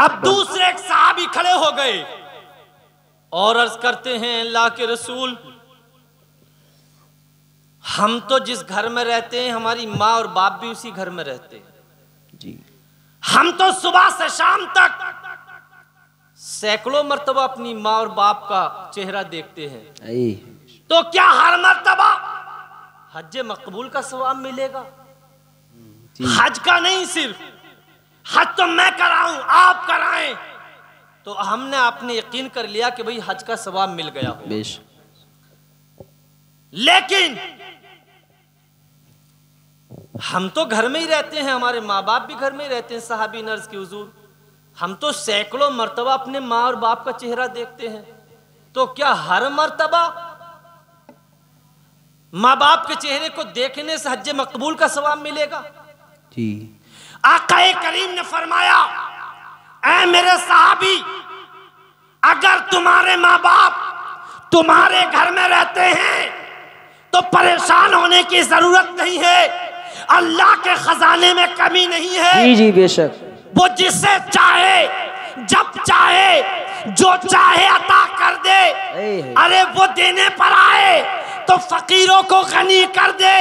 अब दूसरे एक सहाबी खड़े हो गए और अर्ज करते हैं, अल्लाह के रसूल, हम तो जिस घर में रहते हैं हमारी माँ और बाप भी उसी घर में रहते हैं जी। हम तो सुबह से शाम तक सैकड़ों मर्तबा अपनी माँ और बाप का चेहरा देखते हैं, तो क्या हर मर्तबा हज मकबूल का सवाब मिलेगा? हज का नहीं, सिर्फ हज तो मैं कराऊं, आप कराएं, तो हमने आपने यकीन कर लिया कि भाई हज का सवाब मिल गया हो। लेकिन हम तो घर में ही रहते हैं, हमारे माँ बाप भी घर में ही रहते हैं। सहाबी ने अर्ज की, हुजूर हम तो सैकड़ों मर्तबा अपने माँ और बाप का चेहरा देखते हैं, तो क्या हर मर्तबा माँ बाप के चेहरे को देखने से हज मकबूल का सवाब मिलेगा? जी। आक़ाए करीम ने फरमाया, ऐ मेरे सहाबी, अगर तुम्हारे माँ बाप तुम्हारे घर में रहते हैं तो परेशान होने की जरूरत नहीं है, अल्लाह के खजाने में कमी नहीं है। जी जी बेशक। वो जिसे चाहे जब चाहे जो चाहे अता कर दे। अरे वो देने पर आए तो फकीरों को गनी कर दे,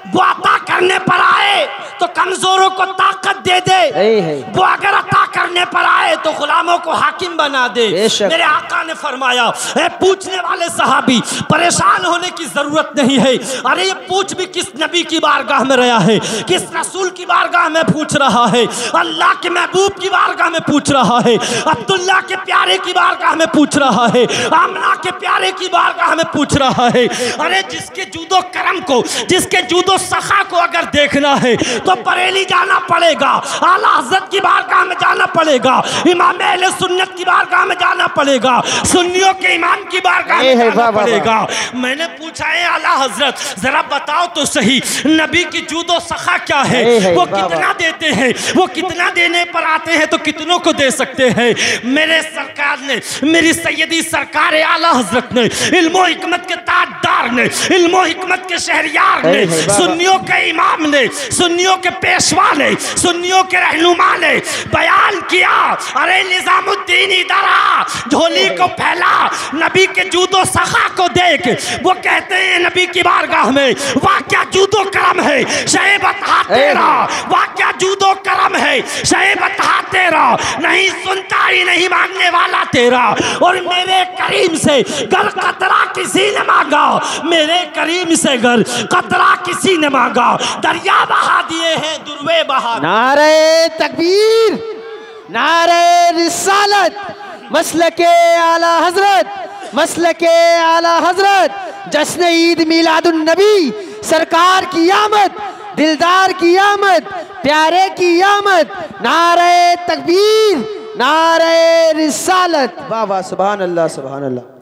वो अता करने पर आए तो कमजोरों को ताकत दे दे, वो अगर अता करने पर आए तो गुलामों को हाकिम बना दे। मेरे आका ने फरमाया, पूछने वाले सहाबी परेशान होने की जरूरत नहीं है। अरे ये पूछ भी किस नबी की बारगाह में रहा है, किस रसूल की बारगाह में पूछ रहा है, अल्लाह के महबूब की बारगाह में पूछ रहा है, अब्दुल्ला के प्यारे की बारगाह में पूछ रहा है, आमना के प्यारे की बारगाह में पूछ रहा है। अरे जिसके जूदो करम को, जिसके जूदो सखा को अगर देखना है तो बरेली जाना पड़ेगा, आला हज़रत की बारगाह में जाना पड़ेगा, इमाम अहले सुन्नत की बारगाह में जाना पड़ेगा, सुन्नियों के इमाम की बारगाह में जाना पड़ेगा। मैंने पूछा है आला हज़रत जरा बताओ तो सही, नबी की जूदो सखा क्या है, वो कितना देते हैं, वो कितना देने पर आते हैं तो कितनों को दे सकते हैं? मेरे सरकार ने, मेरी सैयदी सरकार आला हज़रत ने, इल्मो हिकमत के ताजदार ने, इल्मो हिकमत के शहरियार ने, सुन्नियों के इमाम ने, सुन्नियों के पेशवा ने, सुन्नियों के रहनुमा ने बयान किया। अरे निजामुद्दीन इधर आ, झोली को फैला, नबी के जूदो सखा को देख। वो कहते हैं नबी की बारगाह में, वाह क्या जूदो करम है, शे बता तेरा, वाह क्या जूदो करम है, शे बता तेरा, नहीं सुनता ही नहीं मांगने वाला तेरा। और मेरे करीम से गर कतरा किसी ने मांगा, मेरे करीम से गर कतरा किसी ने मांगा, दरिया बहा दिए हैं दुर्वे बहा। नारे तकबीर, नारे रिसालत, मसलके आला हजरत, मसलके आला हजरत, जश्न ईद मिलादुन नबी, सरकार की आमद, दिलदार की आमद, प्यारे की आमद, नारे तकबीर, नारे रिसालत। वाह वाह, सुभान अल्लाह, सुभान अल्लाह।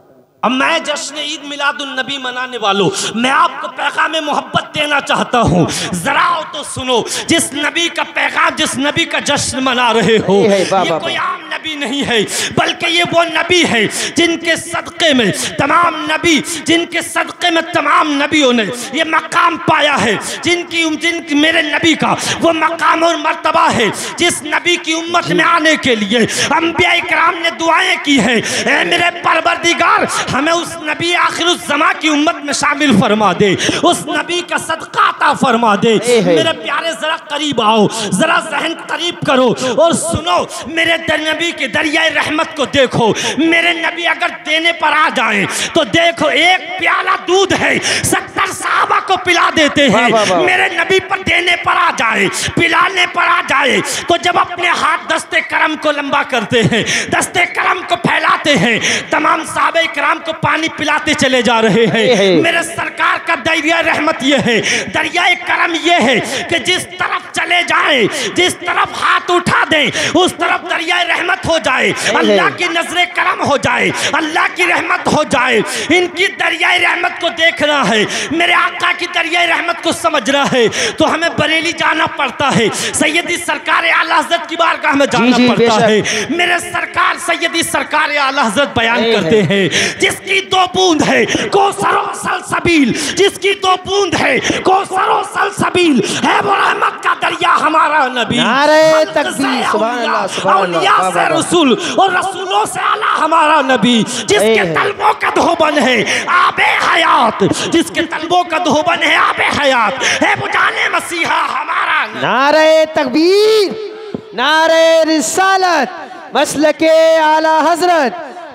अब मैं जश्न ईद मिलादुन नबी मनाने वालों, मैं आपको पैगाम मोहब्बत देना चाहता हूँ, जरा आओ तो सुनो। जिस नबी का पैगाम, जिस नबी का जश्न मना रहे हो, ये कोई आम नबी नहीं है, बल्कि ये वो नबी है जिनके सदक़े में तमाम नबी, जिनके सदक़े में तमाम नबियों ने ये मकाम पाया है, जिनकी मेरे नबी का वो मकाम और मर्तबा है, जिस नबी की उम्मत में आने के लिए अंबिया इकराम ने दुआएं की है। ऐ मेरे परवरदिगार, हमें उस नबी आखिरुज़्ज़मा की उम्मत में शामिल फरमा दे, उस नबी का सदका अता फरमा दे। मेरे प्यारे जरा करीब आओ, जरा जहन करीब करो और सुनो। मेरे नबी के दरिया रहमत को देखो। मेरे नबी अगर देने पर आ जाएं तो देखो, एक प्याला दूध है 70 सहाबा को पिला देते हैं। मेरे नबी पर देने पर आ जाए, पिलाने पर आ जाए तो जब अपने हाथ दस्ते करम को लंबा करते हैं, दस्ते करम को फैलाते हैं, तमाम सहाबे कराम को पानी पिलाते चले जा रहे हैं। मेरे सरकार का दरिया रहमत ये है, दरिया करम ये है कि जिस तरफ चले जाएं, जिस तरफ हाथ उठा दें, उस तरफ दरिया रहमत हो जाए, अल्लाह की नजरे करम हो जाए, अल्लाह की रहमत हो जाए। इनकी दरिया रहमत को देखना है, मेरे आका की दरिया रहमत को समझना है तो हमें बरेली जाना पड़ता है, सैयदी सरकार आला हज़रत की बारगाह में जाना पड़ता है। मेरे सरकार सैयदी सरकार आला हज़रत बयान करते हैं, जिसकी 2 बूंद है कौसरो सलसबील, जिसकी 2 बूंद है कौसरो सलसबील है, वो रहमत का दरिया हमारा नबी। नारे तकबीर, सुभान अल्लाह, सुभान अल्लाह। रसूल और रसूलों से आला हमारा नबी, जिसके तलबों का धोबन है आबे हयात, जिसके तलबों का धोबन है आबे हयात है बुझाने मसीहा हमारा नबी। नारे तकबीर, नारे रिसालत, मसलके आला हजरत,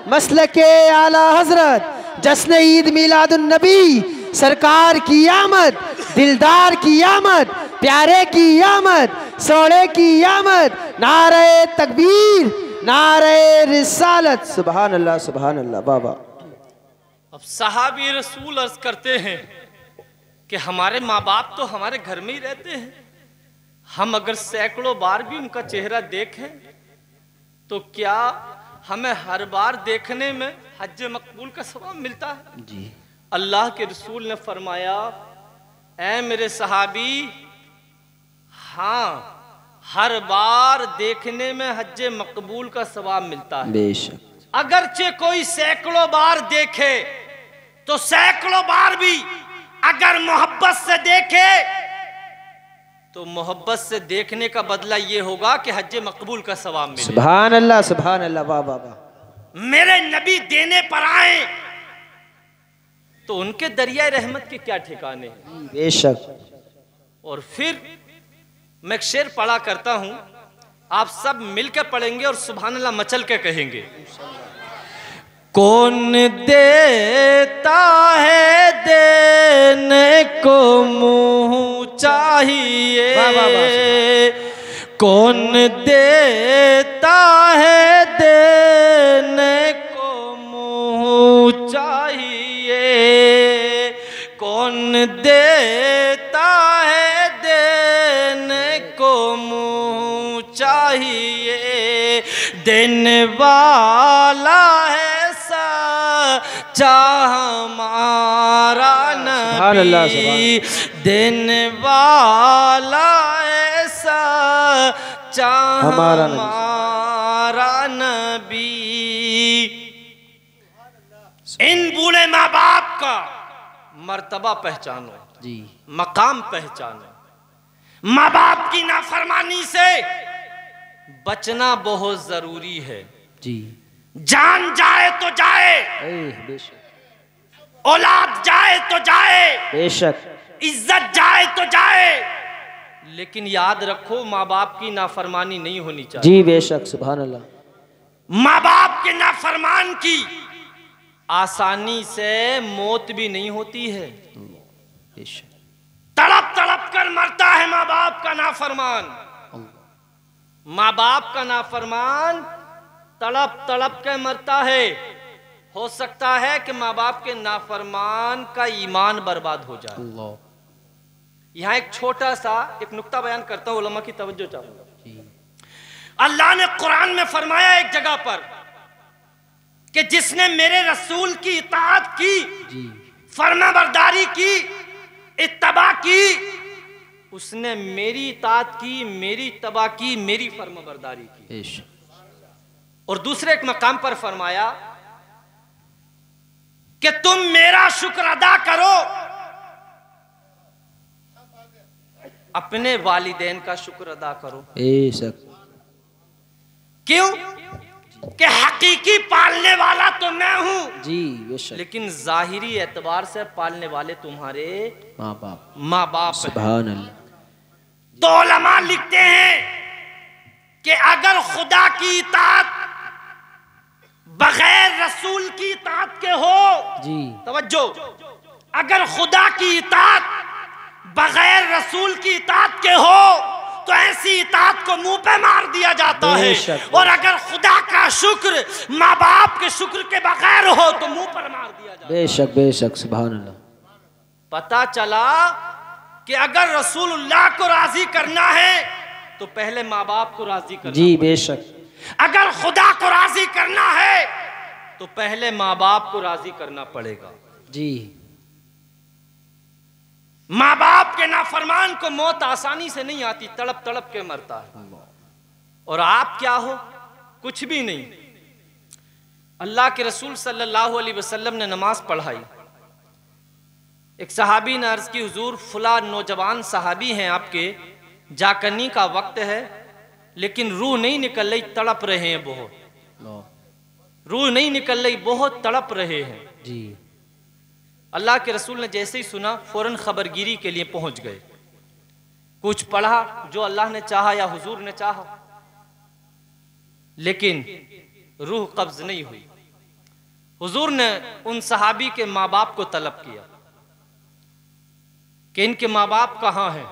मसलके आला हजरत, जश्न ईद मिलादुन नबी, सरकार की आमद, दिलदार की आमद, प्यारे की आमद, सोने की आमद। नारे तकबीर, नारे रिसालत, सुभान अल्लाह सुभान अल्लाह। बाबा अब सहाबी रसूल अर्ज करते हैं कि हमारे माँ बाप तो हमारे घर में ही रहते हैं, हम अगर सैकड़ों बार भी उनका चेहरा देखें तो क्या हमें हर बार देखने में हज मकबूल का सवाब मिलता है? जी। अल्लाह के रसूल ने फरमाया, ऐ मेरे सहाबी, हाँ, हर बार देखने में हज मकबूल का सवाब मिलता है। बेशक। अगरचे कोई सैकड़ों बार देखे तो सैकड़ों बार भी अगर मोहब्बत से देखे तो मोहब्बत से देखने का बदला ये होगा कि हज मकबूल का सवाब मिले। सुभान अल्लाह सुभान अल्लाह। वाह वाह वाह। मेरे नबी देने पर आए तो उनके दरिया रहमत के क्या ठिकाने हैं। बेशक। और फिर मैं एक शेर पढ़ा करता हूं, आप सब मिलकर पढ़ेंगे और सुभान अल्लाह मचल के कहेंगे। कौन देता है देने को मुंह चाहिए, कौन देता है देने को मुंह चाहिए, कौन देता है देने को मुंह चाहिए, देने वाला है चाह हमारा नबी, देने वाला ऐसा चाह हमारा नबी। इन बूढ़े माँ बाप का मर्तबा पहचानो जी, मकाम पहचानो। माँ बाप की नाफरमानी से बचना बहुत जरूरी है जी। जान जाए तो जाए, बेशक। औलाद जाए तो जाए, बेशक। इज्जत जाए तो जाए, लेकिन याद रखो माँ बाप की नाफरमानी नहीं होनी चाहिए। जी बेशक। सुभान अल्लाह। माँ बाप के नाफरमान की आसानी से मौत भी नहीं होती है। बेशक। तड़प तड़प कर मरता है माँ बाप का नाफरमान। माँ बाप का नाफरमान तड़प तड़प के मरता है। हो सकता है कि माँ बाप के नाफरमान का ईमान बर्बाद हो जाए। यहाँ एक छोटा सा एक नुक्ता बयान करता हूँ, उलमा की तवज्जो चाहूंगा। अल्लाह ने कुरान में फरमाया एक जगह पर कि जिसने मेरे रसूल की इताअत की, फरमाबरदारी की, इत्तबा की, उसने मेरी इताअत की, मेरी इत्तबा की, मेरी फरमाबरदारी की। और दूसरे एक मकाम पर फरमाया कि तुम मेरा शुक्र अदा करो, अपने वालिदैन का शुक्र अदा करो। क्यों? कि हकीकी पालने वाला तो मैं हूं जी बेशक, लेकिन जाहिरी एतबार से पालने वाले तुम्हारे माँ बाप। सुभान अल्लाह। तो उलमा लिखते हैं कि अगर खुदा की इताअत बगैर रसूल की इताअत के हो जी, तवज्जो, अगर खुदा की इताअत बगैर रसूल की इताअत के हो तो ऐसी इताअत को मुंह पे मार दिया जाता है। और अगर खुदा का शुक्र माँ बाप के शुक्र के बगैर हो तो मुंह पर मार दिया जाता है। बेशक बेशक। सुभान अल्लाह। पता चला कि अगर रसूलुल्लाह को राजी करना है तो पहले माँ बाप को राजी करना जी बेशक। अगर खुदा को राजी करना है तो पहले माँ बाप को राजी करना पड़ेगा जी। माँ बाप के नाफरमान को मौत आसानी से नहीं आती, तड़प तड़प के मरता है। और आप क्या हो? कुछ भी नहीं। अल्लाह के रसूल सल्लल्लाहु अलैहि वसल्लम ने नमाज पढ़ाई। एक सहाबी ने अर्ज की, हुजूर फुला नौजवान सहाबी हैं आपके, जाकनी का वक्त है लेकिन रूह नहीं निकल रही, तड़प रहे हैं बहुत। रूह नहीं निकल रही, बहुत तड़प रहे हैं जी। अल्लाह के रसूल ने जैसे ही सुना फौरन खबरगिरी के लिए पहुंच गए। कुछ पढ़ा जो अल्लाह ने चाहा या हुजूर ने चाहा, लेकिन रूह कब्ज नहीं हुई। हुजूर ने उन सहाबी के माँ बाप को तलब किया कि इनके माँ बाप कहाँ हैं।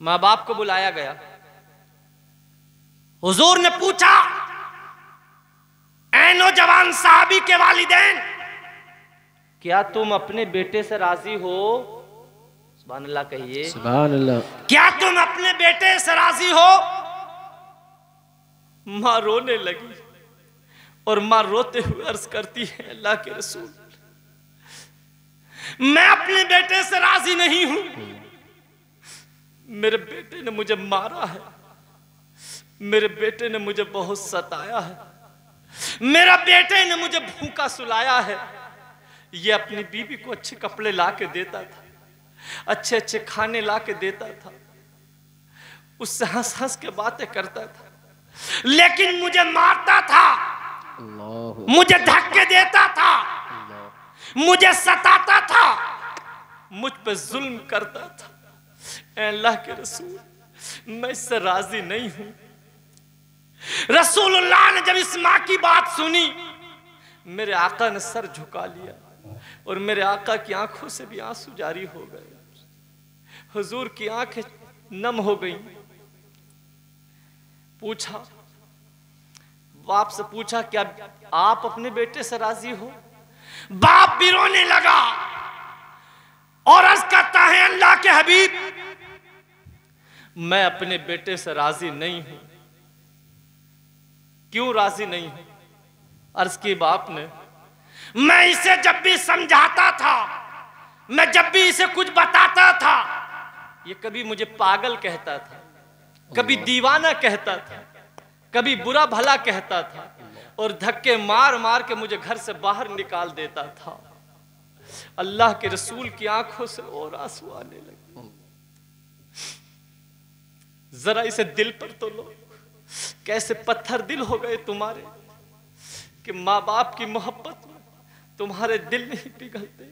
माँ बाप को बुलाया गया। हुजूर ने पूछा, ऐ नौजवान सहाबी के वालिदैन, क्या तुम अपने बेटे से राजी हो? सुभान अल्लाह कहिए, सुभान अल्लाह। क्या तुम अपने बेटे से राजी हो? मां रोने लगी और मां रोते हुए अर्ज करती है, अल्लाह के रसूल, मैं अपने बेटे से राजी नहीं हूं। मेरे बेटे ने मुझे मारा है, मेरे बेटे ने मुझे बहुत सताया है, मेरा बेटे ने मुझे भूखा सुलाया है। ये अपनी बीवी को अच्छे कपड़े ला के देता था, अच्छे अच्छे खाने ला के देता था, उससे हंस हंस के बातें करता था, लेकिन मुझे मारता था, मुझे धक्के देता था, मुझे सताता था, मुझ पे जुल्म करता था। ऐ अल्लाह के रसूल, मैं इससे राजी नहीं हूं। रसूलुल्लाह ने जब इस मां की बात सुनी, मेरे आका ने सर झुका लिया और मेरे आका की आंखों से भी आंसू जारी हो गए। हुजूर की आंखें नम हो गईं। पूछा, बाप से पूछा, क्या आप अपने बेटे से राजी हो? बाप भी रोने लगा और अर्ज करता है, अल्लाह के हबीब, मैं अपने बेटे से राजी नहीं हूं। क्यों राजी नहीं हूं? अर्ज की बाप ने, मैं इसे जब भी समझाता था, मैं जब भी इसे कुछ बताता था, ये कभी मुझे पागल कहता था, कभी दीवाना कहता था, कभी बुरा भला कहता था और धक्के मार मार के मुझे घर से बाहर निकाल देता था। अल्लाह के रसूल की आंखों से और आंसू आने लगे। जरा इसे दिल पर तो लो, कैसे पत्थर दिल हो गए तुम्हारे कि माँ बाप की मोहब्बत में तुम्हारे दिल नहीं पिघलते।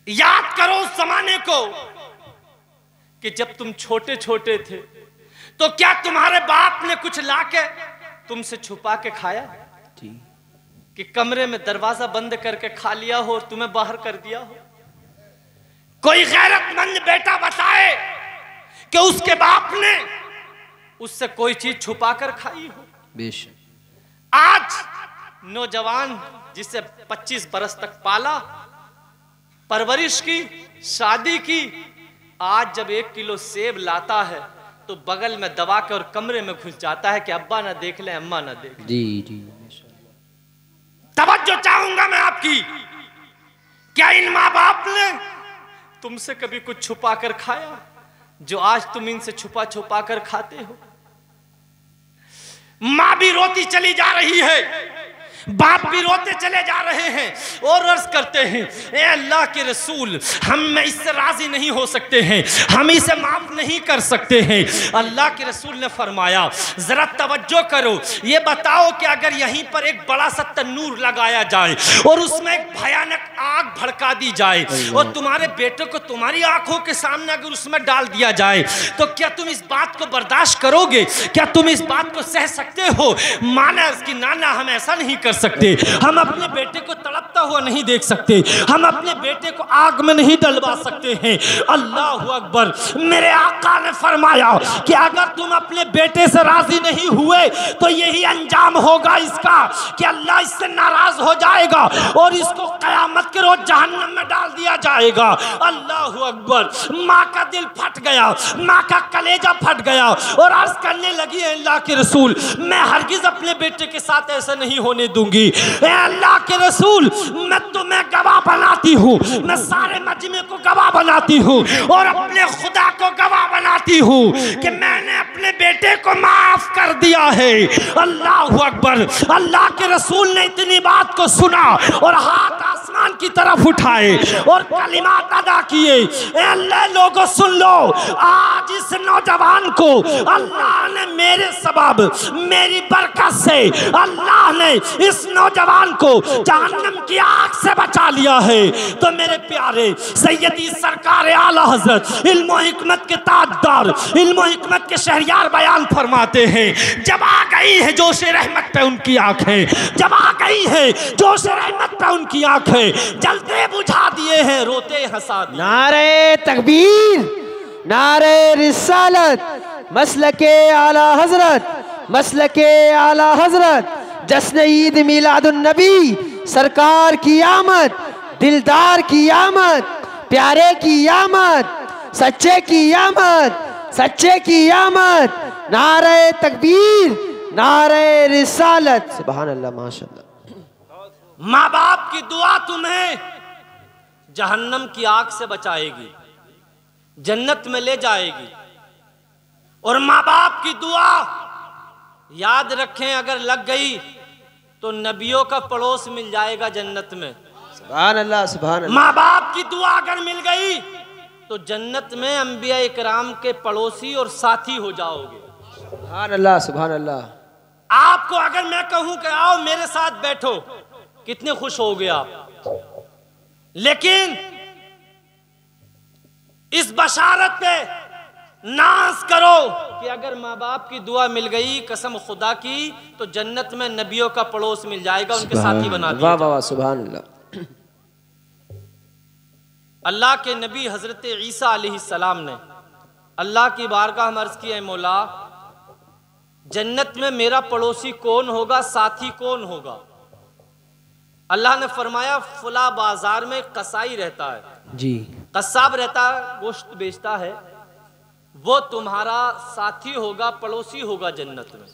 याद करो उस जमाने को कि जब तुम छोटे छोटे थे तो क्या तुम्हारे बाप ने कुछ लाके तुमसे छुपा के खाया? कि कमरे में दरवाजा बंद करके खा लिया हो और तुम्हें बाहर कर दिया हो? कोई गैरतमंद बेटा बताए कि उसके बाप ने उससे कोई चीज छुपा कर खाई हो? बेशक। आज नौजवान जिसे 25 बरस तक पाला, परवरिश की, शादी की, आज जब 1 किलो सेब लाता है तो बगल में दबा के और कमरे में घुस जाता है कि अब्बा ना देख ले, अम्मा ना देख ले। जी जी। तवज्जो चाहूंगा मैं आपकी, क्या इन माँ बाप ने तुमसे कभी कुछ छुपा कर खाया जो आज तुम इनसे छुपा छुपा कर खाते हो? माँ भी रोती चली जा रही है, बाप भी रोते चले जा रहे हैं और अर्ज करते हैं, ए अल्लाह के रसूल, हम इससे राजी नहीं हो सकते हैं, हम इसे माफ नहीं कर सकते हैं। अल्लाह के रसूल ने फरमाया, जरा तवज्जो करो, ये बताओ कि अगर यहीं पर एक बड़ा सा तन्नूर लगाया जाए और उसमें एक भयानक आग भड़का दी जाए और तुम्हारे बेटे को तुम्हारी आंखों के सामने अगर उसमें डाल दिया जाए तो क्या तुम इस बात को बर्दाश्त करोगे? क्या तुम इस बात को सह सकते हो? माना इसकी नाना, हम ऐसा नहीं कर सकते, हम अपने बेटे को तड़पता हुआ नहीं देख सकते, हम अपने बेटे को आग में नहीं डलवा सकते हैं। अल्लाह अकबर। मेरे आका ने फरमाया कि अगर तुम अपने बेटे से राजी नहीं हुए तो यही अंजाम होगा इसका कि अल्लाह इससे नाराज हो जाएगा और इसको कयामत के रोज जहन्नम में डाल दिया जाएगा। अल्लाह अकबर। माँ का दिल फट गया, माँ का कलेजा फट गया और अर्ज करने लगी, अल्लाह के रसूल, मैं हरगिज अपने बेटे के साथ ऐसा नहीं होने दूंगी। अल्लाह के रसूल, मैं तुम्हें गवाह बनाती हूँ, मैं सारे मजमे को गवाह बनाती हूँ और अपने खुदा को गवाह बनाती हूँ कि मैंने अपने बेटे को माफ कर दिया है। अल्लाह अकबर। अल्लाह के रसूल ने इतनी बात को सुना और हाथ आसमान आसमान की तरफ उठाए और कलिमात अदा किए। ए अल्लाह लोगों सुन लो, आज इस नौजवान को अल्लाह ने मेरे सबब, मेरी बरकत से अल्लाह ने इस नौजवान को जहन्नम की आग से बचा लिया है। तो मेरे प्यारे सैयदी सरकार आला हजरत इल्म हिकमत के ताजदार, इल्म हिकमत के शहरियार बयान फरमाते हैं, जब आ गई है जोश रहमत पे उनकी आंखें, जब आ गई है जोश रहमत पे उनकी आंखें, जलते बुझा दिए हैं, रोते हंसा दिए। नारे तकबीर, नारे रिसालत, मसलके आला हजरत, मसलके आला हजरत, जश्न ईद मिलादुन नबी, सरकार की आमद, दिलदार की आमद, प्यारे की आमद, सच्चे की आमद, सच्चे की आमद। नारे तकबीर, नारे रिसालत, सुभान अल्लाह, माशाअल्लाह। माँ बाप की दुआ तुम्हें जहन्नम की आग से बचाएगी, जन्नत में ले जाएगी। और माँ बाप की दुआ याद रखें, अगर लग गई तो नबियों का पड़ोस मिल जाएगा जन्नत में। सुभान अल्लाह, सुभान अल्लाह। माँ बाप की दुआ अगर मिल गई तो जन्नत में अंबिया इकराम के पड़ोसी और साथी हो जाओगे। सुभान अल्लाह, सुभान अल्लाह। आपको अगर मैं कहूं कि आओ मेरे साथ बैठो, कितने खुश हो गए आप। लेकिन इस बशारत पे नाज करो कि अगर माँ बाप की दुआ मिल गई कसम खुदा की तो जन्नत में नबियों का पड़ोस मिल जाएगा, उनके साथी बना दिया। वाह वाह, सुभान अल्लाह। अल्लाह के नबी हजरत ईसा अलैहिस्सलाम ने अल्लाह की बारगाह में अर्ज किया, मौला जन्नत में मेरा पड़ोसी कौन होगा, साथी कौन होगा। अल्लाह ने फरमाया फुला बाजार में कसाई रहता है जी, कसाब रहता है, गोश्त बेचता है, वो तुम्हारा साथी होगा, पड़ोसी होगा जन्नत में।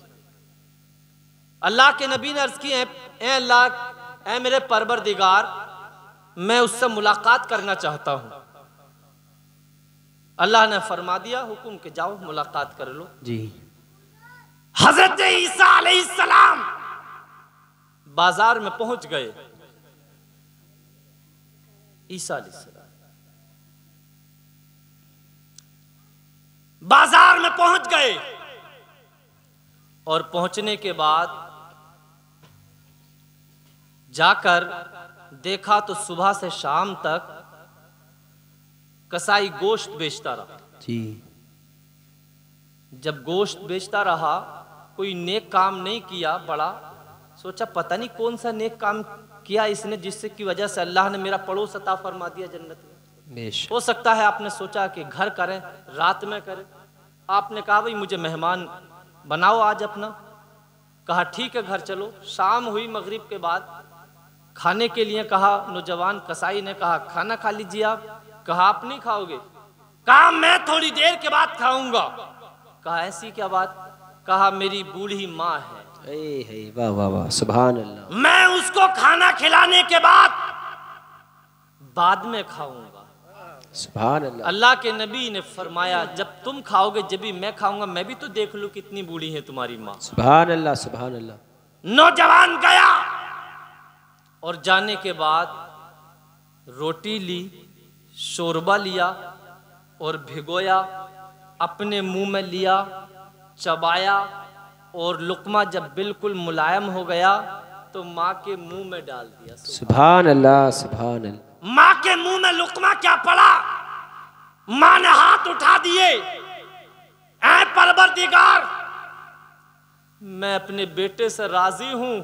अल्लाह के नबी ने अर्ज की, ए अल्लाह, ए मेरे परवरदिगार, मैं उससे मुलाकात करना चाहता हूं। अल्लाह ने फरमा दिया हुक्म के जाओ मुलाकात कर लो जी। हजरत ईसा अलैहिस्सलाम बाजार में पहुंच गए। ईसा अलैहिस्सलाम बाजार में पहुंच गए और पहुंचने के बाद जाकर देखा तो सुबह से शाम तक कसाई गोश्त बेचता रहा जी। जब गोश्त बेचता रहा, कोई नेक काम नहीं किया, बड़ा सोचा पता नहीं कौन सा नेक काम किया इसने जिससे की वजह से अल्लाह ने मेरा पड़ोस अता फरमा दिया जन्नत में। हो सकता है आपने सोचा कि घर करें, रात में करें। आपने कहा भाई मुझे मेहमान बनाओ आज अपना। कहा ठीक है घर चलो। शाम हुई मगरिब के बाद, खाने के लिए कहा नौजवान कसाई ने, कहा खाना खा लीजिए आप। कहा आप नहीं खाओगे? कहा मैं थोड़ी देर के बाद खाऊंगा। कहा ऐसी क्या बात? कहा मेरी बूढ़ी माँ है, वाह वाह वाह, सुभान अल्लाह, मैं उसको खाना खिलाने के बाद में खाऊंगा। सुभान अल्लाह। अल्लाह के नबी ने फरमाया जब तुम खाओगे जब भी मैं खाऊंगा, मैं भी तो देख लूं कितनी बूढ़ी है तुम्हारी माँ। सुभान अल्लाह, सुभान अल्लाह। नौजवान गया और जाने के बाद रोटी ली, शोरबा लिया और भिगोया, अपने मुंह में लिया, चबाया और लुकमा जब बिल्कुल मुलायम हो गया तो माँ के मुंह में डाल दिया। सुभान अल्लाह, सुभान अल्लाह। माँ के मुंह में लुकमा क्या पड़ा? माँ ने हाथ उठा दिए, ऐ परवरदिगार, मैं अपने बेटे से राजी हूँ,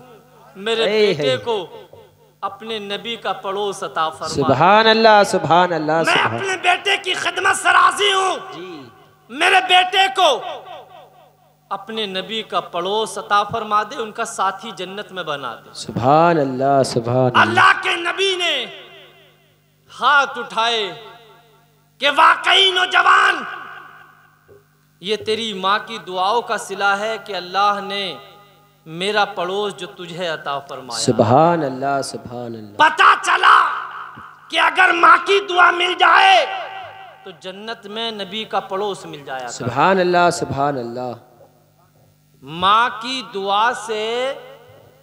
मेरे बेटे को अपने नबी का पड़ोस अता फरमा। सुभान अल्लाह, सुभान अल्लाह। मैं अपने बेटे की खिदमत से राजी हूँ, मेरे बेटे को अपने नबी का पड़ोस अता फरमा दे, उनका साथी जन्नत में बना दे। सुभान अल्लाह, सुभान अल्लाह के नबी ने हाथ उठाए कि वाकई नौजवान, ये तेरी माँ की दुआओं का सिला है कि अल्लाह ने मेरा पड़ोस जो तुझे अता फरमाया। सुभान अल्लाह, सुभान अल्लाह। पता चला कि अगर माँ की दुआ मिल जाए तो जन्नत में नबी का पड़ोस मिल जाएगा। सुभान अल्लाह, सुभान अल्लाह। माँ की दुआ से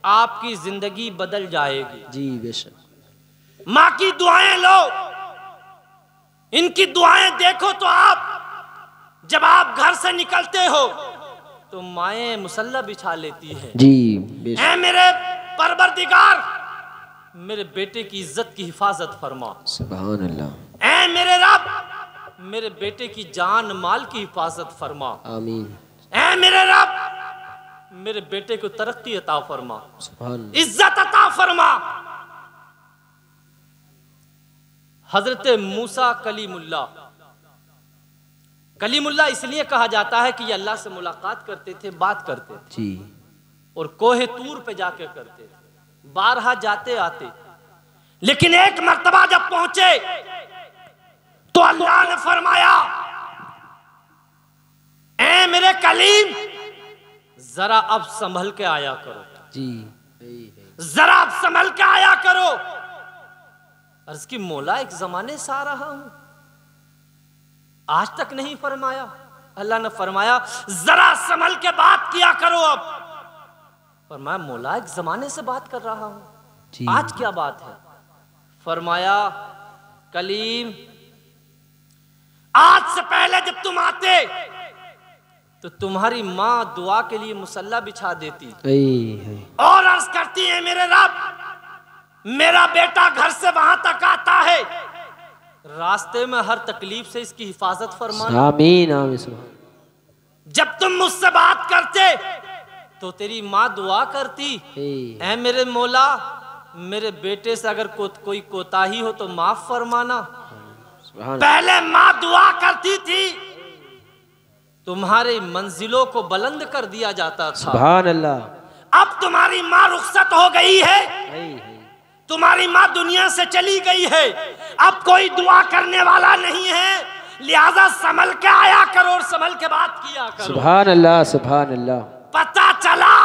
आपकी जिंदगी बदल जाएगी। जी बेशक। माँ की दुआएं लो, इनकी दुआएं देखो तो आप जब आप घर से निकलते हो तो माएँ मुसल्ला बिछा लेती है जी। ऐ मेरे परवरदिगार मेरे बेटे की इज्जत की हिफाजत फरमा, सुभान अल्लाह। ऐ मेरे रब मेरे बेटे की जान माल की हिफाजत फरमा, आमीन। ऐ मेरे रब मेरे बेटे को तरक्की अता फरमा, सुभान, इज्जत अता फरमा। हजरत मूसा कलीमुल्लाह इसलिए कहा जाता है कि ये अल्लाह से मुलाकात करते थे, बात करते थे जी। और कोहे तूर पे जाके करते थे, बारहा जाते आते। लेकिन एक मर्तबा जब पहुंचे तो अल्लाह ने फरमाया, ऐ मेरे कलीम जरा अब संभल के आया करो जी, जरा अब संभल के आया करो। अर्ज की मौला एक जमाने से आ रहा हूं, आज तक नहीं फरमाया। अल्लाह ने फरमाया जरा संभल के बात किया करो। अब फरमाया मौला एक जमाने से बात कर रहा हूं, आज क्या बात है? फरमाया कलीम आज से पहले जब तुम आते तो तुम्हारी माँ दुआ के लिए मुसल्ला बिछा देती और अर्ज करती है मेरे रब मेरा बेटा घर से वहां तक आता है, रास्ते में हर तकलीफ से इसकी हिफाजत फरमाना। आमीन आमीन। जब तुम मुझसे बात करते तो तेरी माँ दुआ करती, ऐ मेरे मौला मेरे बेटे से अगर कोई कोताही हो तो माफ फरमाना। पहले माँ दुआ करती थी, तुम्हारी मंजिलों को बुलंद कर दिया जाता था। सुभान अल्लाह। अब तुम्हारी माँ रुखसत हो गई है, तुम्हारी माँ दुनिया से चली गई है, अब कोई दुआ करने वाला नहीं है, लिहाजा संभल के आया करो और संभल के बात किया करो। सुभान अल्लाह सुभान अल्लाह। पता चला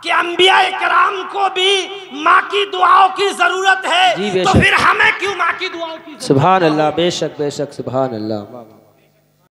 कि अंबिया इकराम को भी माँ की दुआओं की जरूरत है, तो फिर हमें क्यों माँ की दुआओं की जरूरत? सुभान अल्लाह, बेशक बेशक, सुभान अल्लाह।